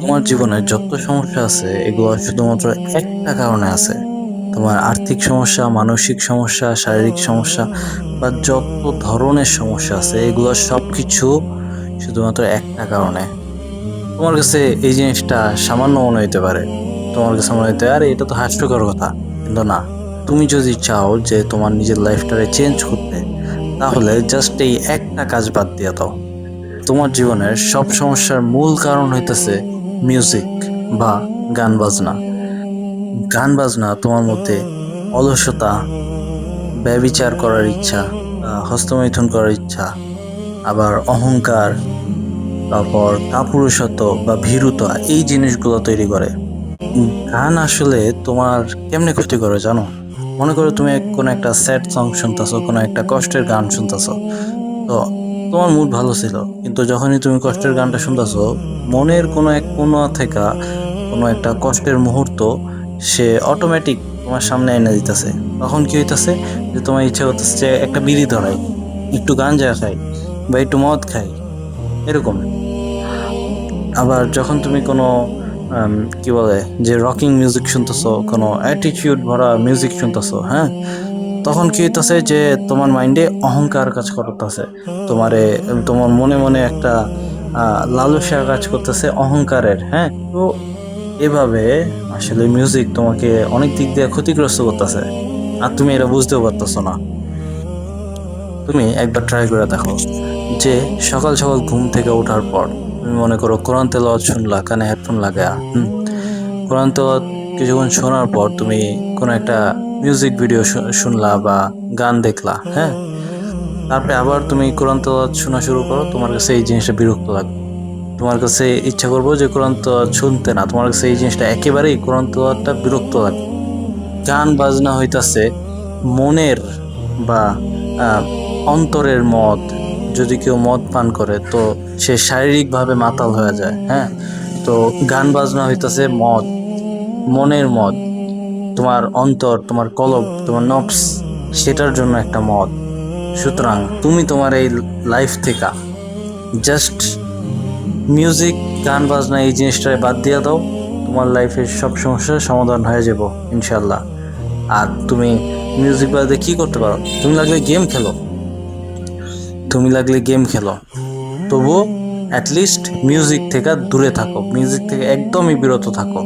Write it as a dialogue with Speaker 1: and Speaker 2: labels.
Speaker 1: তোমার জীবনে যত সমস্যা আছে এগুলো শুধুমাত্র একটা কারণে আছে। তোমার আর্থিক সমস্যা, মানসিক সমস্যা, শারীরিক সমস্যা বা যত ধরনের সমস্যা আছে এগুলো সবকিছু শুধুমাত্র একটা কারণে। তোমার কাছে এই জিনিসটা সামান্য মনে হইতে পারে, তোমার কাছে মনে হইতে আরে এটা তো হাস্যকর কথা, কিন্তু না। তুমি যদি চাও যে তোমার নিজের লাইফটারে চেঞ্জ করতে, তাহলে জাস্ট এই একটা কাজ বাদ দিয়ে দাও। তোমার জীবনের সব সমস্যার মূল কারণ হইতেছে মিউজিক বা গান বাজনা। গান বাজনা তোমার মধ্যে অলসতা, ব্যভিচার করার ইচ্ছা, হস্তমৈথুন করার ইচ্ছা, আবার অহংকার, তারপর কাপুরুষত্ব বা ভীরুতা, এই জিনিসগুলো তৈরি করে। গান আসলে তোমার কেমনে ক্ষতি করে জানো? মনে করো তুমি কোনো একটা স্যাড সং শুনতেছো, কোনো একটা কষ্টের গান শুনতেছো, তো তোমার মুড ভালো ছিল, কিন্তু যখনই তুমি কষ্টের গানটা শুনতেছো, মনের কোনো এক কোণা থেকে কোনো একটা কষ্টের মুহূর্ত সে অটোমেটিক তোমার সামনে এনে দিতেছে। তখন কি হইতাছে যে তোমার ইচ্ছা করতেছে যে একটা বিড়ি ধরাই, একটু গাঞ্জা খাই বা একটু মদ খাই, এরকম। আবার যখন তুমি কোনো কি বলে যে রকিং মিউজিক শুনতেছো, কোনো অ্যাটিটিউড ভরা মিউজিক শুনতেছো, হ্যাঁ, তখন কি হইতাছে যে তোমার মাইন্ডে অহংকার কাজ করতেছে। তোমারে তোমার মনে মনে একটা লালসা কাজ করতেছে অহংকারের, হ্যাঁ। তো এভাবে আসলে মিউজিক তোমাকে অনেক দিক দিয়ে ক্ষতিগ্রস্ত করতেছে, আর তুমি এটা বুঝতেও পারতেছো না। তুমি একবার ট্রাই করে দেখো যে সকাল সকাল ঘুম থেকে ওঠার পর তুমি মনে করো কোরআন তেলাওয়াত শুনলা কানে হেডফোন লাগায়া, কোরআন তেলাওয়াত কিছুক্ষণ শোনার পর তুমি কোনো একটা মিউজিক ভিডিও শুনলা বা গান দেখলা, হ্যাঁ। তারপরে আবার তুমি কোরআন তেলাওয়াত শোনা শুরু করো, তোমার কাছে এই জিনিসটা বিরক্ত লাগবে। তোমার কাছে ইচ্ছা করবো যে কোরআন তেলাওয়াত শুনতে না, তোমার কাছে এই জিনিসটা একেবারেই কোরআন তেলাওয়াতটা বিরক্ত লাগবে। গান বাজনা হইতাছে মনের বা আহ, অন্তরের মদ। যদি কেউ মদ পান করে তো সে শারীরিকভাবে মাতাল হয়ে যায়, হ্যাঁ। তো গান বাজনা হইতাছে মদ, মনের মদ। তোমার অন্তর, তোমার কলব, তোমার নফস, সেটার জন্য একটা মদ। সুতরাং তুমি তোমার এই লাইফ থেকে জাস্ট মিউজিক, গান বাজনা এই জিনিসটা বাদ দিয়ে দাও, তোমার লাইফের সব সমস্যার সমাধান হয়ে যাব ইনশাল্লাহ। আর তুমি মিউজিক বাদে কি করতে পারো? তুমি লাগলে গেম খেলো, তুমি লাগলে গেম খেলো, তবুও অ্যাটলিস্ট মিউজিক থেকে দূরে থাকো, মিউজিক থেকে একদমই বিরত থাকো।